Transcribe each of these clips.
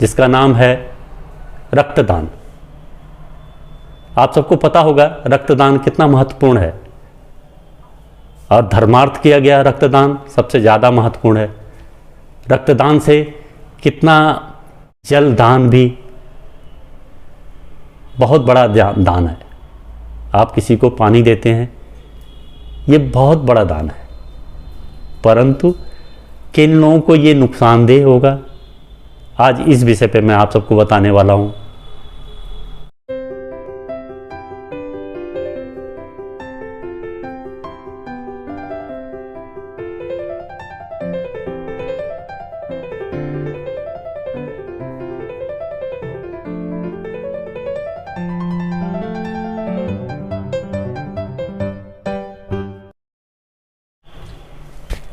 जिसका नाम है रक्तदान। आप सबको पता होगा रक्तदान कितना महत्वपूर्ण है और धर्मार्थ किया गया रक्तदान सबसे ज़्यादा महत्वपूर्ण है। रक्तदान से कितना जल दान भी बहुत बड़ा दान है। आप किसी को पानी देते हैं, ये बहुत बड़ा दान है, परंतु किन लोगों को ये नुकसानदेह होगा, आज इस विषय पे मैं आप सबको बताने वाला हूँ।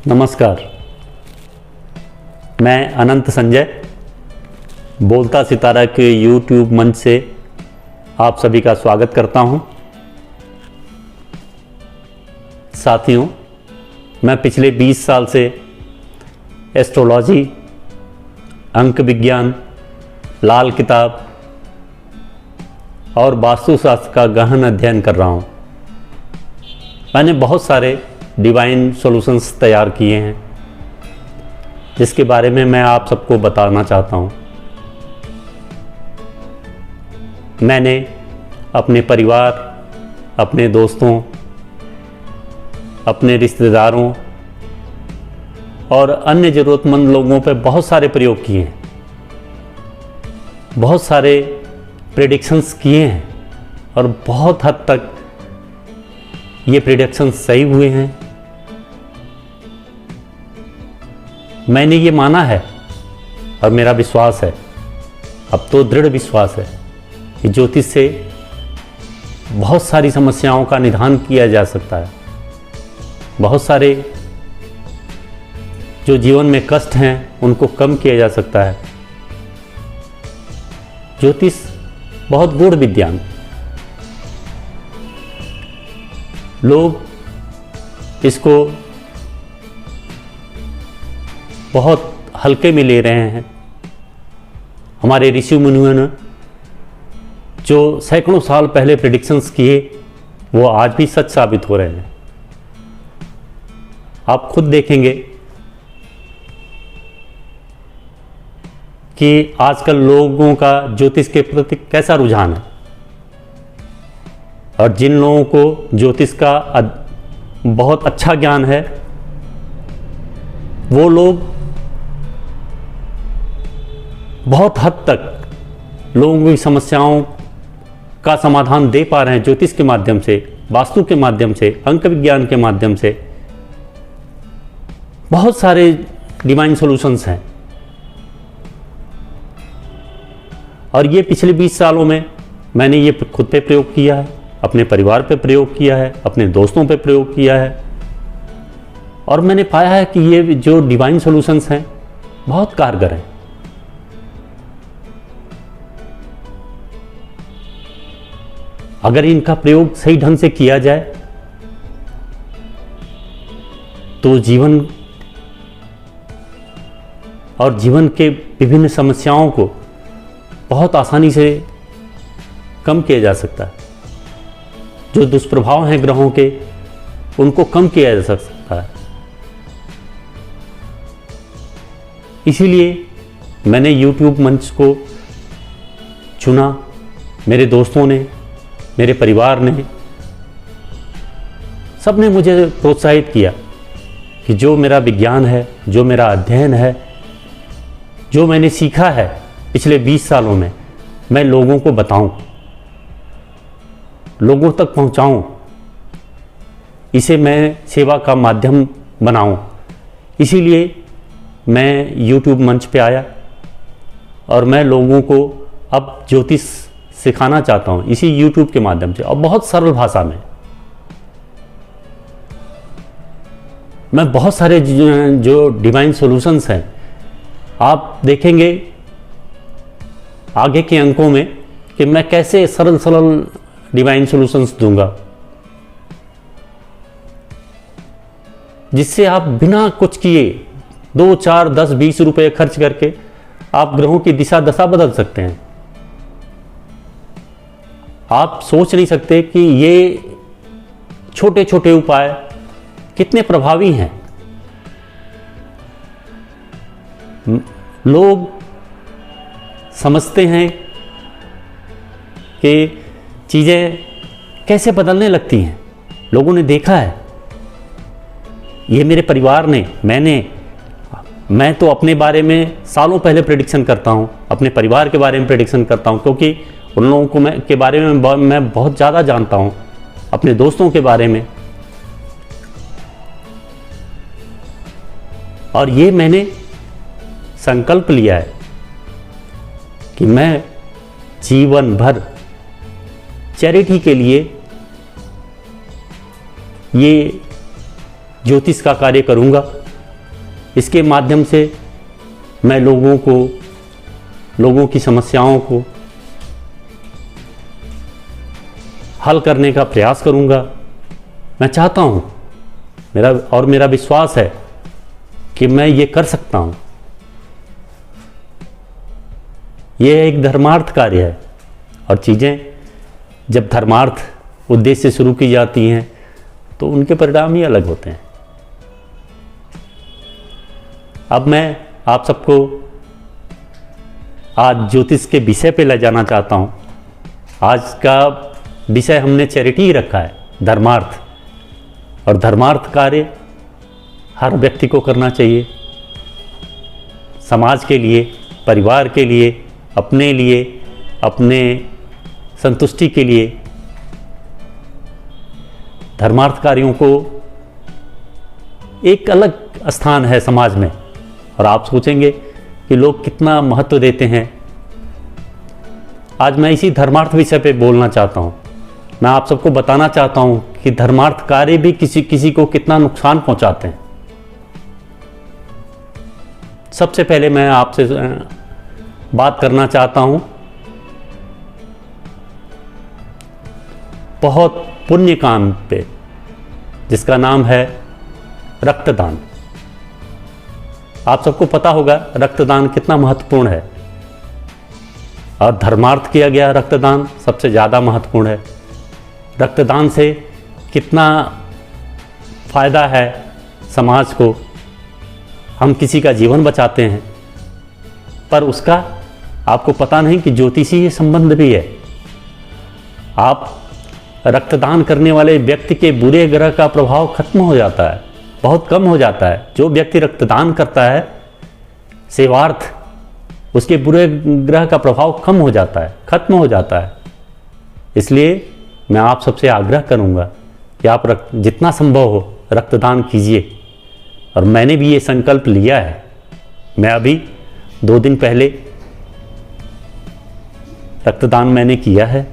नमस्कार, मैं अनंत संजय बोलता सितारा के YouTube मंच से आप सभी का स्वागत करता हूं। साथियों, मैं पिछले 20 साल से एस्ट्रोलॉजी, अंक विज्ञान, लाल किताब और वास्तुशास्त्र का गहन अध्ययन कर रहा हूं। मैंने बहुत सारे डिवाइन सॉल्यूशंस तैयार किए हैं, जिसके बारे में मैं आप सबको बताना चाहता हूं। मैंने अपने परिवार, अपने दोस्तों, अपने रिश्तेदारों और अन्य ज़रूरतमंद लोगों पर बहुत सारे प्रयोग किए हैं, बहुत सारे प्रेडिक्शंस किए हैं और बहुत हद तक ये प्रेडिक्शंस सही हुए हैं। मैंने ये माना है और मेरा विश्वास है, अब तो दृढ़ विश्वास है कि ज्योतिष से बहुत सारी समस्याओं का निदान किया जा सकता है। बहुत सारे जो जीवन में कष्ट हैं उनको कम किया जा सकता है। ज्योतिष बहुत गूढ़ विज्ञान, लोग इसको बहुत हल्के में ले रहे हैं। हमारे ऋषि मुनियों ने जो सैकड़ों साल पहले प्रेडिक्शंस किए वो आज भी सच साबित हो रहे हैं। आप खुद देखेंगे कि आजकल लोगों का ज्योतिष के प्रति कैसा रुझान है, और जिन लोगों को ज्योतिष का बहुत अच्छा ज्ञान है वो लोग बहुत हद तक लोगों की समस्याओं का समाधान दे पा रहे हैं ज्योतिष के माध्यम से, वास्तु के माध्यम से, अंक विज्ञान के माध्यम से। बहुत सारे डिवाइन सॉल्यूशंस हैं और ये पिछले 20 सालों में मैंने ये खुद पे प्रयोग किया है, अपने परिवार पे प्रयोग किया है, अपने दोस्तों पे प्रयोग किया है, और मैंने पाया है कि ये जो डिवाइन सॉल्यूशंस हैं बहुत कारगर हैं। अगर इनका प्रयोग सही ढंग से किया जाए तो जीवन और जीवन के विभिन्न समस्याओं को बहुत आसानी से कम किया जा सकता है। जो दुष्प्रभाव हैं ग्रहों के, उनको कम किया जा सकता है। इसीलिए मैंने YouTube मंच को चुना। मेरे दोस्तों ने, मेरे परिवार ने, सब ने मुझे प्रोत्साहित किया कि जो मेरा विज्ञान है, जो मेरा अध्ययन है, जो मैंने सीखा है पिछले 20 सालों में, मैं लोगों को बताऊं, लोगों तक पहुंचाऊं, इसे मैं सेवा का माध्यम बनाऊं। इसीलिए मैं YouTube मंच पे आया और मैं लोगों को अब ज्योतिष सिखाना चाहता हूं इसी YouTube के माध्यम से, और बहुत सरल भाषा में। मैं बहुत सारे जो डिवाइन सॉल्यूशंस हैं, आप देखेंगे आगे के अंकों में कि मैं कैसे सरल सरल डिवाइन सॉल्यूशंस दूंगा, जिससे आप बिना कुछ किए 2, 4, 10, 20 रुपए खर्च करके आप ग्रहों की दिशा दशा बदल सकते हैं। आप सोच नहीं सकते कि ये छोटे छोटे उपाय कितने प्रभावी हैं। लोग समझते हैं कि चीज़ें कैसे बदलने लगती हैं। लोगों ने देखा है, ये मेरे परिवार ने, मैं तो अपने बारे में सालों पहले प्रेडिक्शन करता हूँ, अपने परिवार के बारे में प्रेडिक्शन करता हूँ, क्योंकि उन लोगों को के बारे में मैं बहुत ज़्यादा जानता हूँ, अपने दोस्तों के बारे में। और ये मैंने संकल्प लिया है कि मैं जीवन भर चैरिटी के लिए ये ज्योतिष का कार्य करूँगा। इसके माध्यम से मैं लोगों की समस्याओं को हल करने का प्रयास करूँगा। मैं चाहता हूँ, मेरा विश्वास है कि मैं ये कर सकता हूँ। ये एक धर्मार्थ कार्य है, और चीज़ें जब धर्मार्थ उद्देश्य से शुरू की जाती हैं तो उनके परिणाम ही अलग होते हैं। अब मैं आप सबको आज ज्योतिष के विषय पे ले जाना चाहता हूँ। आज का विषय हमने चैरिटी ही रखा है, धर्मार्थ। और धर्मार्थ कार्य हर व्यक्ति को करना चाहिए, समाज के लिए, परिवार के लिए, अपने संतुष्टि के लिए। धर्मार्थ कार्यों को एक अलग स्थान है समाज में, और आप सोचेंगे कि लोग कितना महत्व देते हैं। आज मैं इसी धर्मार्थ विषय पे बोलना चाहता हूँ। मैं आप सबको बताना चाहता हूँ कि धर्मार्थ कार्य भी किसी को कितना नुकसान पहुँचाते हैं। सबसे पहले मैं आपसे बात करना चाहता हूँ बहुत पुण्य काम पे, जिसका नाम है रक्तदान। आप सबको पता होगा रक्तदान कितना महत्वपूर्ण है, और धर्मार्थ किया गया रक्तदान सबसे ज़्यादा महत्वपूर्ण है। रक्तदान से कितना फ़ायदा है समाज को, हम किसी का जीवन बचाते हैं, पर उसका आपको पता नहीं कि ज्योतिषीय संबंध भी है। आप रक्तदान करने वाले व्यक्ति के बुरे ग्रह का प्रभाव खत्म हो जाता है, बहुत कम हो जाता है। जो व्यक्ति रक्तदान करता है सेवार्थ, उसके बुरे ग्रह का प्रभाव कम हो जाता है, खत्म हो जाता है। इसलिए मैं आप सबसे आग्रह करूंगा कि आप जितना संभव हो रक्तदान कीजिए। और मैंने भी ये संकल्प लिया है। मैं अभी 2 दिन पहले रक्तदान मैंने किया है,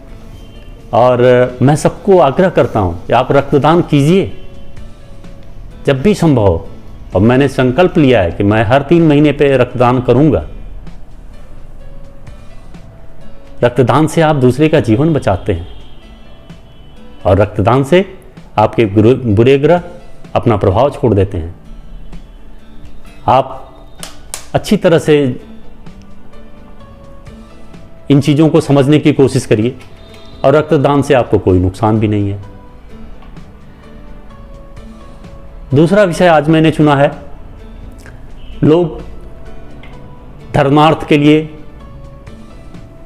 और मैं सबको आग्रह करता हूँ कि आप रक्तदान कीजिए जब भी संभव हो। और मैंने संकल्प लिया है कि मैं हर 3 महीने पे रक्तदान करूँगा। रक्तदान से आप दूसरे का जीवन बचाते हैं, और रक्तदान से आपके बुरे ग्रह अपना प्रभाव छोड़ देते हैं। आप अच्छी तरह से इन चीज़ों को समझने की कोशिश करिए, और रक्तदान से आपको कोई नुकसान भी नहीं है। दूसरा विषय आज मैंने चुना है, लोग धर्मार्थ के लिए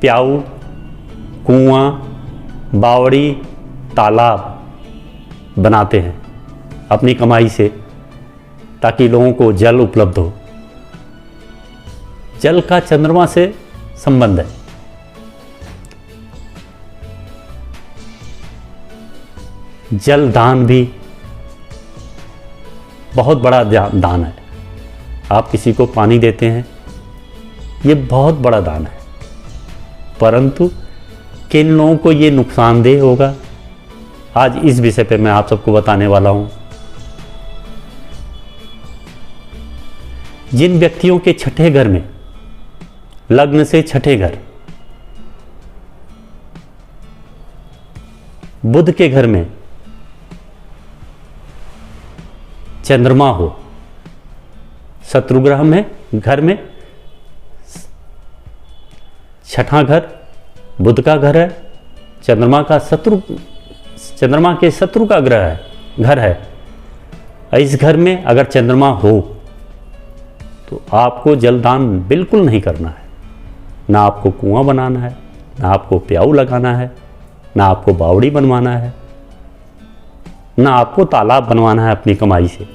प्याऊ, कुआं, बावड़ी, तालाब बनाते हैं अपनी कमाई से, ताकि लोगों को जल उपलब्ध हो। जल का चंद्रमा से संबंध है। जल दान भी बहुत बड़ा दान है। आप किसी को पानी देते हैं, ये बहुत बड़ा दान है, परंतु किन लोगों को ये नुकसानदेह होगा, आज इस विषय पे मैं आप सबको बताने वाला हूं। जिन व्यक्तियों के छठे घर में, लग्न से छठे घर, बुध के घर में चंद्रमा हो, शत्रुग्रह में घर में छठा घर बुध का घर है, चंद्रमा के शत्रु का घर है। इस घर में अगर चंद्रमा हो तो आपको जलदान बिल्कुल नहीं करना है। ना आपको कुआं बनाना है, ना आपको प्याऊ लगाना है, ना आपको बावड़ी बनवाना है, ना आपको तालाब बनवाना है अपनी कमाई से।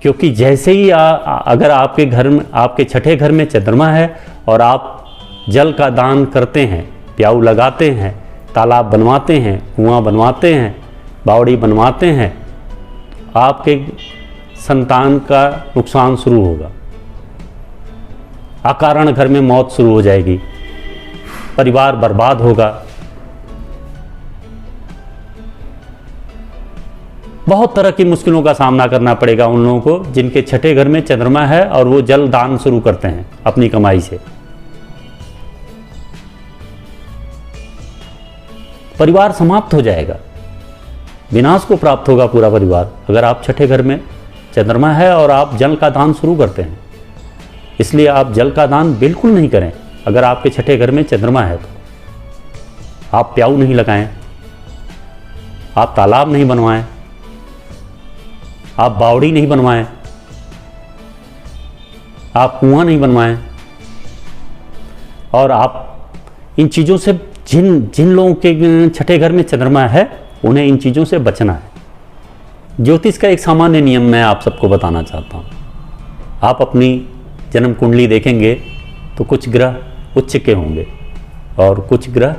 क्योंकि जैसे ही अगर आपके घर में, आपके छठे घर में चंद्रमा है और आप जल का दान करते हैं, प्याऊ लगाते हैं, तालाब बनवाते हैं, कुआं बनवाते हैं, बावड़ी बनवाते हैं, आपके संतान का नुकसान शुरू होगा। अकारण घर में मौत शुरू हो जाएगी, परिवार बर्बाद होगा। बहुत तरह की मुश्किलों का सामना करना पड़ेगा उन लोगों को जिनके छठे घर में चंद्रमा है और वो जल दान शुरू करते हैं अपनी कमाई से। परिवार समाप्त हो जाएगा, विनाश को प्राप्त होगा पूरा परिवार, अगर आप छठे घर में चंद्रमा है और आप जल का दान शुरू करते हैं। इसलिए आप जल का दान बिल्कुल नहीं करें। अगर आपके छठे घर में चंद्रमा है तो आप प्याऊ नहीं लगाएं, आप तालाब नहीं बनवाएं, आप बावड़ी नहीं बनवाएं, आप कुआं नहीं बनवाएं। और आप इन चीज़ों से, जिन लोगों के छठे घर में चंद्रमा है उन्हें इन चीज़ों से बचना है। ज्योतिष का एक सामान्य नियम मैं आप सबको बताना चाहता हूँ। आप अपनी जन्म कुंडली देखेंगे तो कुछ ग्रह उच्च के होंगे और कुछ ग्रह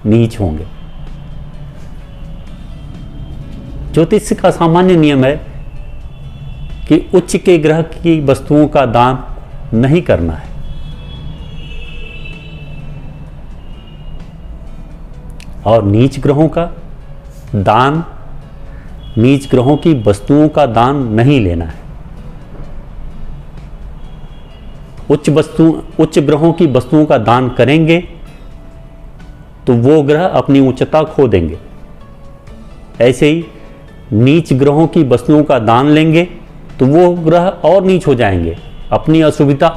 नीच होंगे। ज्योतिष का सामान्य नियम है कि उच्च के ग्रह की वस्तुओं का दान नहीं करना है। और नीच ग्रहों की वस्तुओं का दान नहीं लेना है। उच्च ग्रहों की वस्तुओं का दान करेंगे तो वो ग्रह अपनी उच्चता खो देंगे। ऐसे ही नीच ग्रहों की वस्तुओं का दान लेंगे तो वो ग्रह और नीच हो जाएंगे। अपनी असुविधा,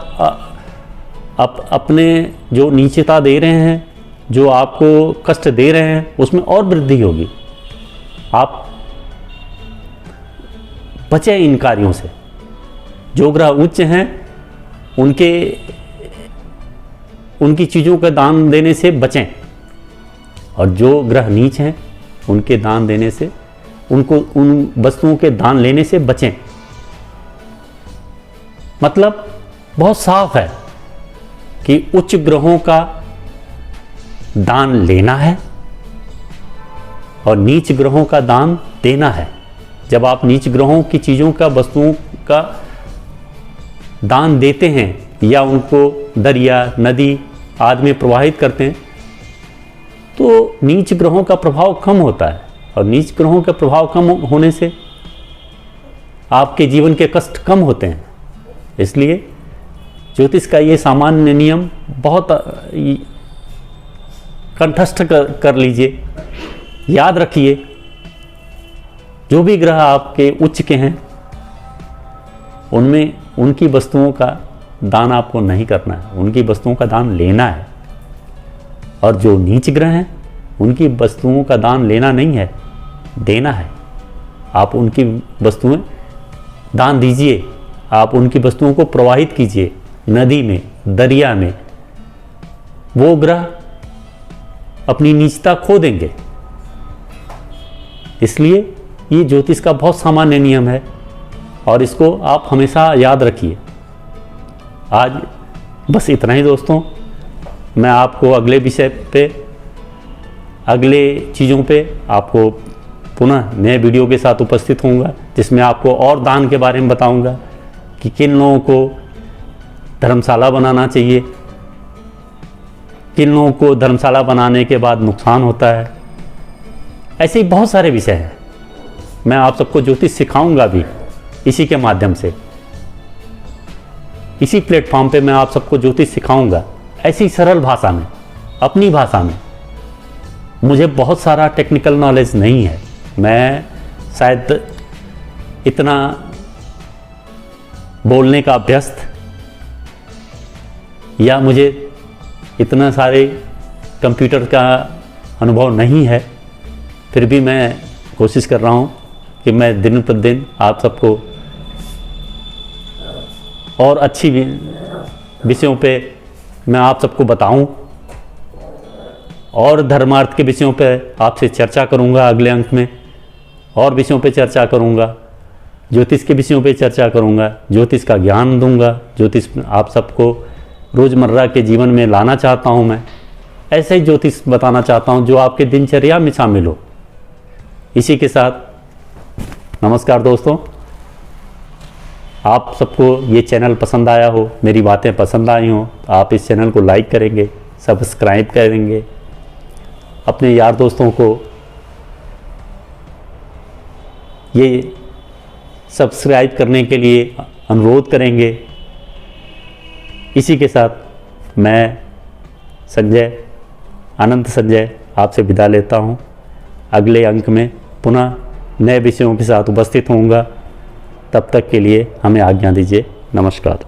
अपने जो नीचता दे रहे हैं, जो आपको कष्ट दे रहे हैं, उसमें और वृद्धि होगी। आप बचें इन कार्यों से। जो ग्रह उच्च हैं उनकी चीज़ों का दान देने से बचें, और जो ग्रह नीच हैं उनके दान देने से, उन वस्तुओं के दान लेने से बचें। मतलब बहुत साफ है कि उच्च ग्रहों का दान लेना है और नीच ग्रहों का दान देना है। जब आप नीच ग्रहों की चीज़ों का, वस्तुओं का दान देते हैं या उनको दरिया, नदी आदि में प्रवाहित करते हैं तो नीच ग्रहों का प्रभाव कम होता है। और नीच ग्रहों का प्रभाव कम होने से आपके जीवन के कष्ट कम होते हैं। इसलिए ज्योतिष का ये सामान्य नियम बहुत कंठस्थ कर लीजिए, याद रखिए। जो भी ग्रह आपके उच्च के हैं उनमें उनकी वस्तुओं का दान आपको नहीं करना है, उनकी वस्तुओं का दान लेना है। और जो नीच ग्रह हैं उनकी वस्तुओं का दान लेना नहीं है, देना है। आप उनकी वस्तुएं दान दीजिए, आप उनकी वस्तुओं को प्रवाहित कीजिए नदी में, दरिया में। वो ग्रह अपनी नीचता खो देंगे। इसलिए ये ज्योतिष का बहुत सामान्य नियम है और इसको आप हमेशा याद रखिए। आज बस इतना ही दोस्तों। मैं आपको अगले विषय पे, अगले चीज़ों पे आपको पुनः नए वीडियो के साथ उपस्थित होऊंगा, जिसमें आपको और दान के बारे में बताऊंगा कि किन लोगों को धर्मशाला बनाना चाहिए, किन लोगों को धर्मशाला बनाने के बाद नुकसान होता है। ऐसे ही बहुत सारे विषय हैं। मैं आप सबको ज्योतिष सिखाऊंगा भी इसी के माध्यम से। इसी प्लेटफॉर्म पे मैं आप सबको ज्योतिष सिखाऊंगा, ऐसी सरल भाषा में, अपनी भाषा में। मुझे बहुत सारा टेक्निकल नॉलेज नहीं है, मैं शायद इतना बोलने का अभ्यस्त या मुझे इतना सारे कंप्यूटर का अनुभव नहीं है, फिर भी मैं कोशिश कर रहा हूँ कि मैं दिन प्रतिदिन आप सबको और अच्छी विषयों पे मैं आप सबको बताऊं, और धर्मार्थ के विषयों पे आपसे चर्चा करूंगा। अगले अंक में और विषयों पे चर्चा करूंगा, ज्योतिष के विषयों पे चर्चा करूंगा, ज्योतिष का ज्ञान दूंगा, ज्योतिष आप सबको रोज़मर्रा के जीवन में लाना चाहता हूं। मैं ऐसे ही ज्योतिष बताना चाहता हूं जो आपके दिनचर्या में शामिल हो। इसी के साथ नमस्कार दोस्तों, आप सबको ये चैनल पसंद आया हो, मेरी बातें पसंद आई हो, आप इस चैनल को लाइक करेंगे, सब्सक्राइब करेंगे, अपने यार दोस्तों को ये सब्सक्राइब करने के लिए अनुरोध करेंगे। इसी के साथ मैं अनंत संजय आपसे विदा लेता हूँ। अगले अंक में पुनः नए विषयों के साथ उपस्थित होऊंगा। तब तक के लिए हमें आज्ञा दीजिए। नमस्कार।